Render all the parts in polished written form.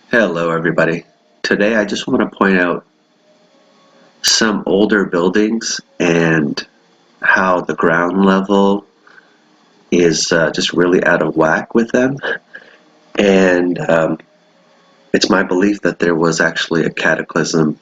Hello everybody. Today I just want to point out some older buildings and how the ground level is just really out of whack with them. And it's my belief that there was actually a cataclysm,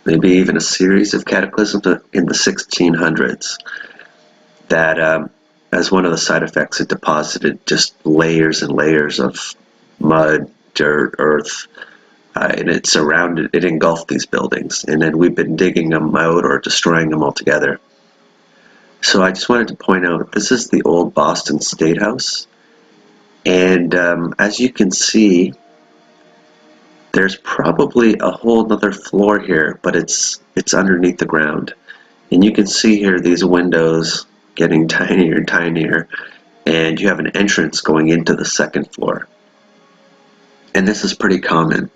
maybe even a series of cataclysms in the 1600s that as one of the side effects it deposited just layers and layers of mud, dirt, earth, and it engulfed these buildings, and then we've been digging them out or destroying them altogether. So I just wanted to point out, this is the old Boston State House, and as you can see, there's probably a whole other floor here, but it's underneath the ground, and you can see here these windows getting tinier and tinier, and you have an entrance going into the second floor. And this is pretty common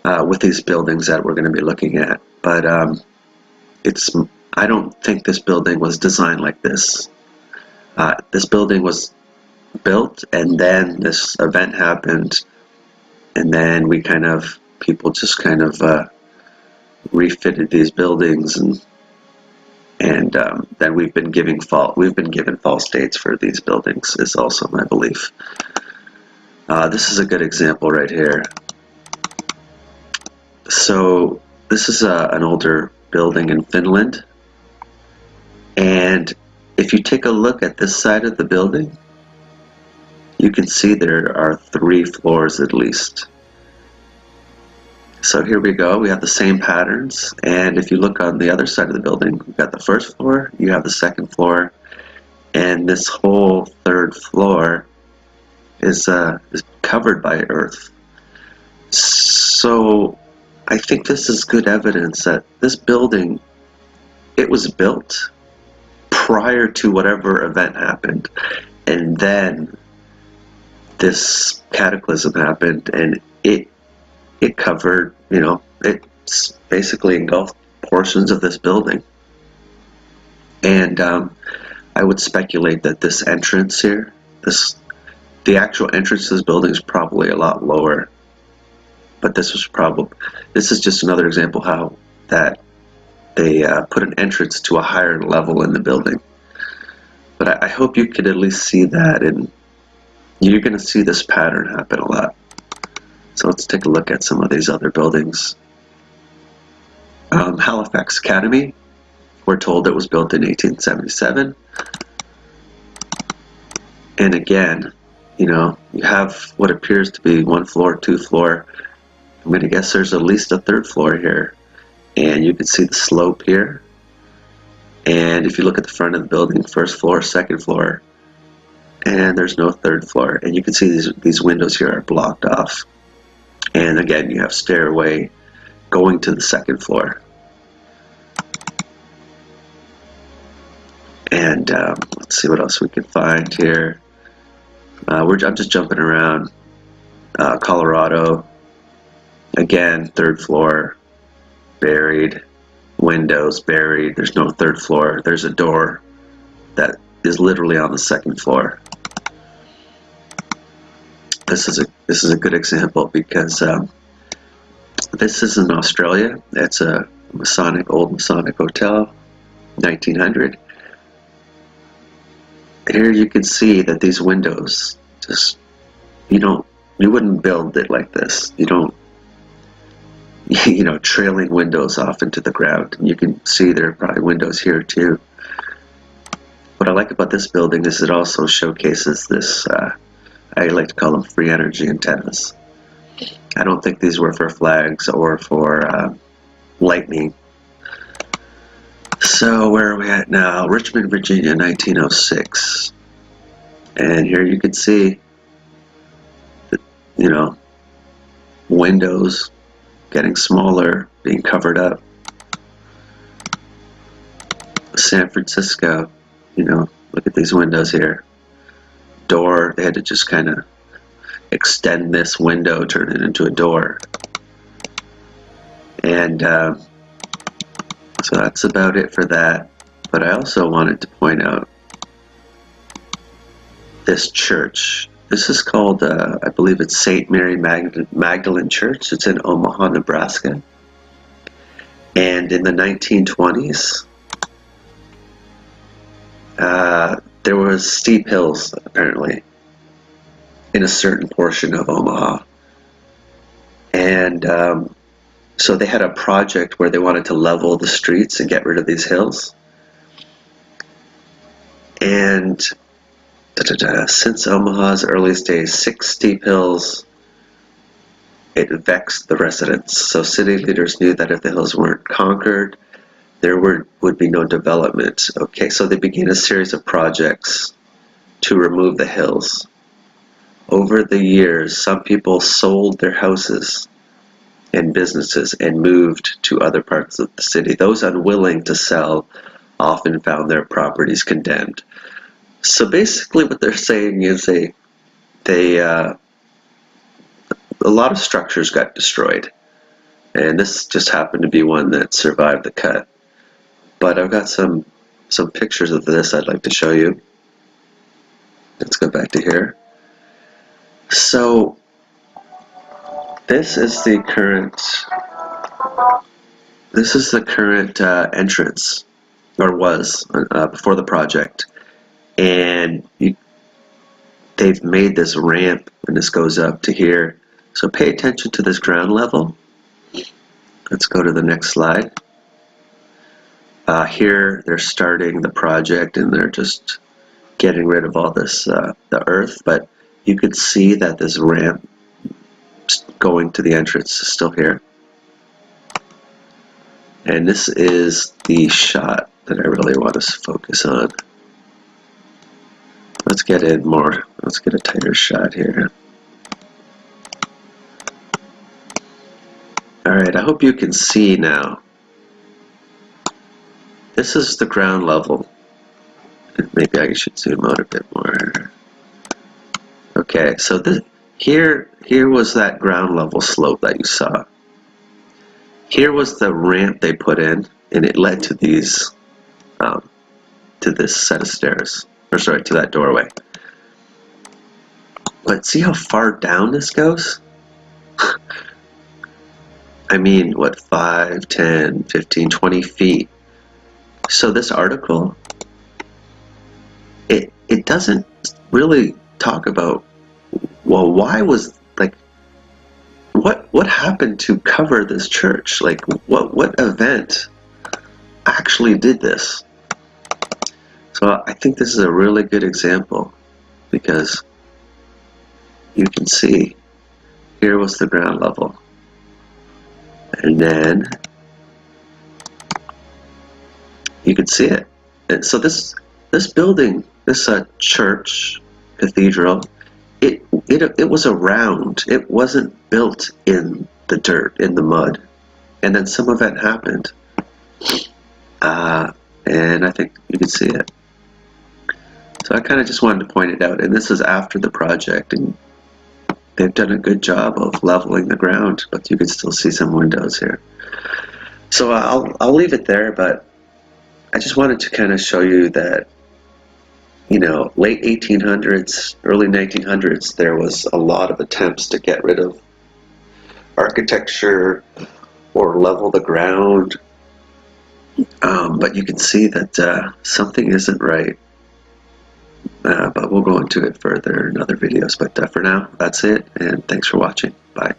with these buildings that we're going to be looking at, but I don't think this building was designed like this. This building was built, and then this event happened, and then people just kind of refitted these buildings, and then we've been given false dates for these buildings is also my belief. This is a good example right here. So this is an older building in Finland, and if you take a look at this side of the building, you can see there are 3 floors at least. So here we go, we have the same patterns, and if you look on the other side of the building, you've got the first floor, you have the second floor, and this whole third floor is covered by earth. So I think this is good evidence that this building, it was built prior to whatever event happened, and then this cataclysm happened, and it covered, it basically engulfed portions of this building. And I would speculate that this entrance here, the actual entrance to this building is probably a lot lower, but this is just another example how that they put an entrance to a higher level in the building. But I hope you could at least see that, and you're going to see this pattern happen a lot. So let's take a look at some of these other buildings. Halifax Academy, we're told it was built in 1877, and again, you have what appears to be 1 floor, 2 floor. I'm going to guess there's at least a 3rd floor here, and you can see the slope here, and if you look at the front of the building, 1st floor, 2nd floor, and there's no 3rd floor, and you can see these windows here are blocked off, and again you have stairway going to the 2nd floor. And let's see what else we can find here. I'm just jumping around. Colorado, again, 3rd floor, buried, windows buried, there's no 3rd floor, there's a door that is literally on the 2nd floor. This is a good example because this is in Australia. It's a old Masonic hotel, 1900. Here you can see that these windows just, you wouldn't build it like this. You don't, trailing windows off into the ground. And you can see there are probably windows here too. What I like about this building is it also showcases this, I like to call them free energy antennas. I don't think these were for flags or for lightning. So where are we at now? Richmond, Virginia, 1906. And here you can see the, windows getting smaller, being covered up. San Francisco, look at these windows here. Door, they had to just kind of extend this window, turn it into a door. And so that's about it for that. But I also wanted to point out this church this is called, I believe it's St. Mary Magdalene Church. It's in Omaha, Nebraska. And in the 1920s, there was steep hills, apparently, in a certain portion of Omaha. And so they had a project where they wanted to level the streets and get rid of these hills. And since Omaha's earliest days, 6 steep hills, it vexed the residents. So city leaders knew that if the hills weren't conquered, there would be no development. Okay, so they began a series of projects to remove the hills. Over the years, some people sold their houses and businesses and moved to other parts of the city. Those unwilling to sell often found their properties condemned. So basically what they're saying is a lot of structures got destroyed, and this just happened to be one that survived the cut. But I've got some pictures of this I'd like to show you. Let's go back to here. So this is the current entrance, or was before the project. And they've made this ramp, and this goes up to here. So pay attention to this ground level. Let's go to the next slide. Here they're starting the project, and they're just getting rid of all this the earth, but you could see that this ramp going to the entrance is still here. And this is the shot that I really want to focus on. Let's get in more. Let's get a tighter shot here. Alright, I hope you can see now. This is the ground level. Maybe I should zoom out a bit more. Okay, so here was that ground level slope that you saw. Here was the ramp they put in, and it led to these, to this set of stairs. Or sorry, to that doorway. But see how far down this goes? I mean, what, 5, 10, 15, 20 feet. So this article, it doesn't really talk about, well, why was, like, what happened to cover this church? Like, what event actually did this? So I think this is a really good example, because you can see here was the ground level, and then you can see it. And so this building, this church, cathedral, it was around. It wasn't built in the dirt, in the mud, and then some event happened, and I think you can see it. So I kind of just wanted to point it out, and this is after the project, and they've done a good job of leveling the ground, but you can still see some windows here. So I'll leave it there, but I just wanted to kind of show you that, you know, late 1800s, early 1900s, there was a lot of attempts to get rid of architecture or level the ground, but you can see that something isn't right. But we'll go into it further in other videos. But for now, that's it, and thanks for watching. Bye.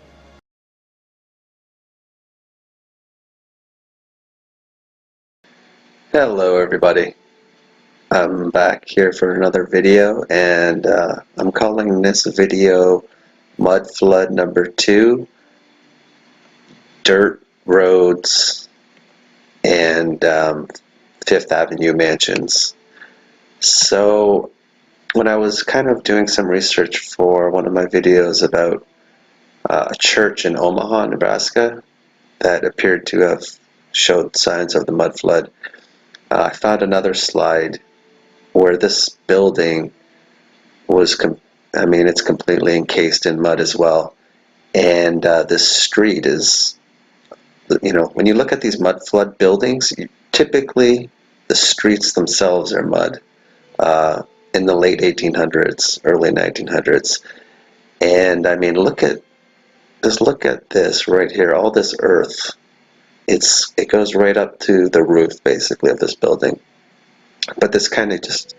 Hello, everybody. I'm back here for another video, and I'm calling this video Mud Flood Number 2, Dirt Roads, and Fifth Avenue Mansions. So when I was kind of doing some research for one of my videos about a church in Omaha, Nebraska, that appeared to have showed signs of the mud flood, I found another slide where this building was, it's completely encased in mud as well. And this street is, you know, when you look at these mud flood buildings, typically the streets themselves are mud. in the late 1800s, early 1900s. And I mean, look at this right here, all this earth. It goes right up to the roof, basically, of this building. But this kind of just,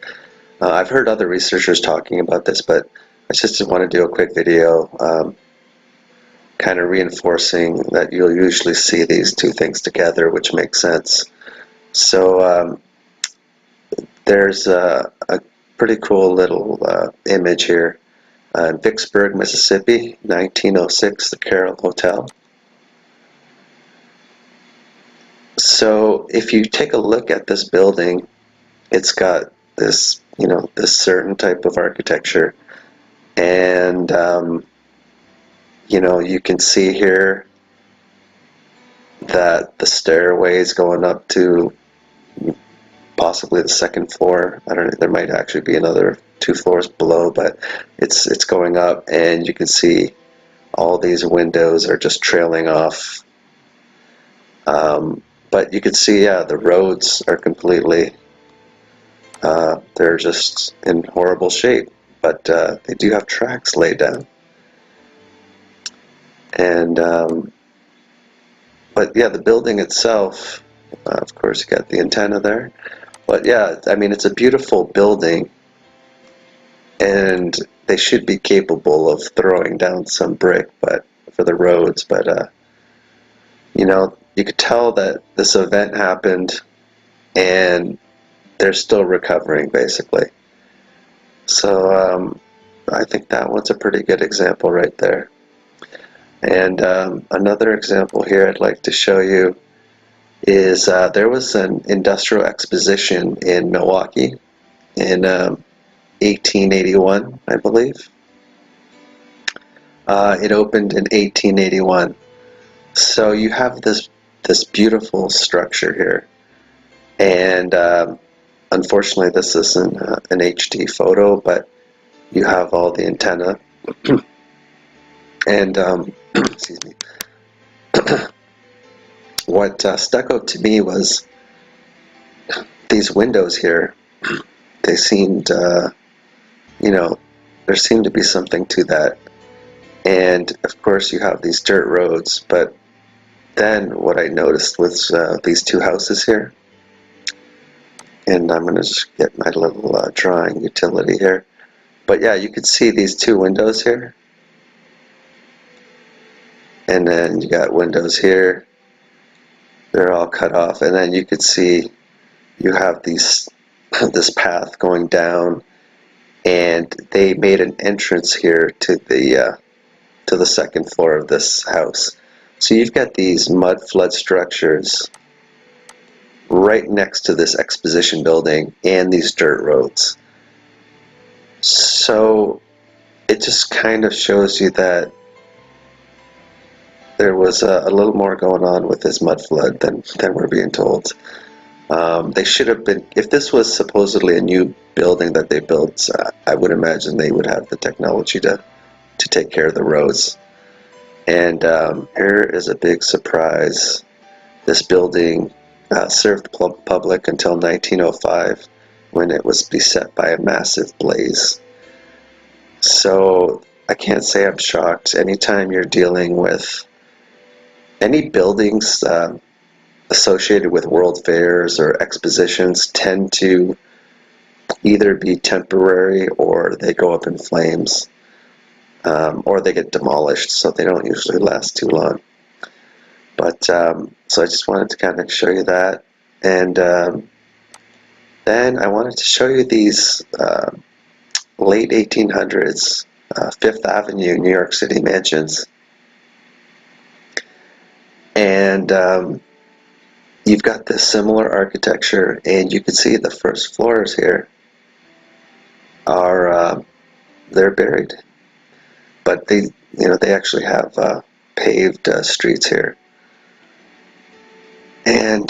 I've heard other researchers talking about this, but I just want to do a quick video kind of reinforcing that you'll usually see these two things together, which makes sense. So there's a pretty cool little image here. In Vicksburg, Mississippi, 1906, the Carroll Hotel. So if you take a look at this building, it's got this, this certain type of architecture, and you can see here that the stairways going up to possibly the second floor. I don't know, there might actually be another 2 floors below, but it's going up, and you can see all these windows are just trailing off. But you can see, yeah, the roads are completely, they're just in horrible shape, but they do have tracks laid down. And but yeah, the building itself, of course, you got the antenna there. But yeah, I mean, it's a beautiful building, and they should be capable of throwing down some brick, but for the roads. But you could tell that this event happened, and they're still recovering, basically. So I think that one's a pretty good example right there. And another example here I'd like to show you is there was an industrial exposition in Milwaukee in 1881, I believe. It opened in 1881. So you have this beautiful structure here, and unfortunately this isn't an HD photo, but you have all the antenna. And excuse me. What stuck out to me was these windows here. They seemed, there seemed to be something to that. And of course you have these dirt roads, but then what I noticed was these two houses here. And I'm going to just get my little drawing utility here. But yeah, you could see these two windows here. And then you got windows here. They're all cut off. And then you could see you have this path going down. And they made an entrance here to the second floor of this house. So you've got these mud flood structures right next to this exposition building and these dirt roads. So it just kind of shows you that there was a little more going on with this mud flood than we're being told. They should have been, if this was supposedly a new building that they built, I would imagine they would have the technology to take care of the roads. And here is a big surprise. This building served the public until 1905, when it was beset by a massive blaze. So I can't say I'm shocked. Anytime you're dealing with any buildings associated with world fairs or expositions, tend to either be temporary or they go up in flames, or they get demolished, so they don't usually last too long. But so I just wanted to kind of show you that. And then I wanted to show you these late 1800s Fifth Avenue New York City mansions. And you've got this similar architecture, and you can see the first floors here are they're buried, but they actually have paved streets here. And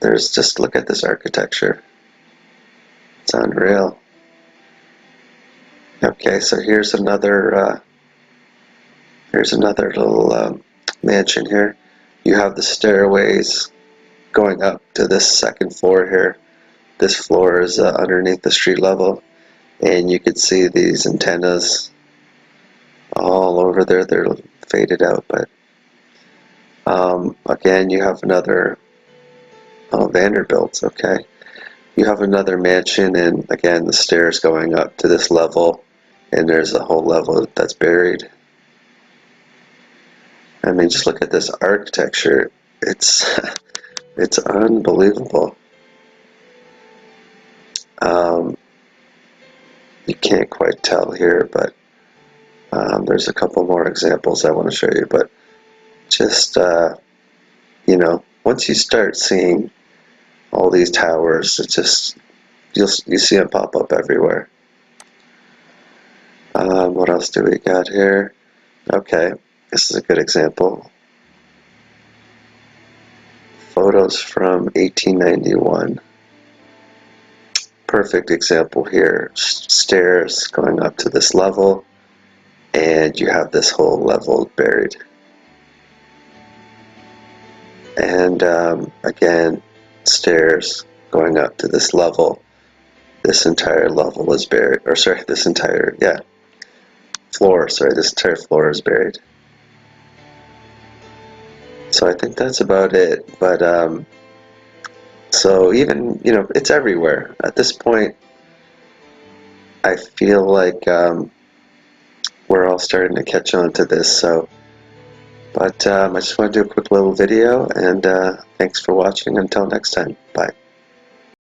there's just, look at this architecture. It's unreal. Okay, so here's another little mansion here. You have the stairways going up to this second floor here. This floor is underneath the street level. and you could see these antennas all over there. They're faded out, but again, you have another Vanderbilt's. Okay, you have another mansion, and again, the stairs going up to this level, and there's a whole level that's buried. I mean, just look at this architecture. It's it's unbelievable. You can't quite tell here, but there's a couple more examples I want to show you. But just you know, once you start seeing all these towers, it's just you see them pop up everywhere. What else do we got here? Okay, this is a good example. Photos from 1891. Perfect example here. Stairs going up to this level, and you have this whole level buried. And again, stairs going up to this level. This entire level is buried, or sorry, this entire floor. Sorry, this entire floor is buried. So I think that's about it. But so even, you know, it's everywhere at this point. I feel like we're all starting to catch on to this. So, but I just want to do a quick little video, and thanks for watching. Until next time, bye.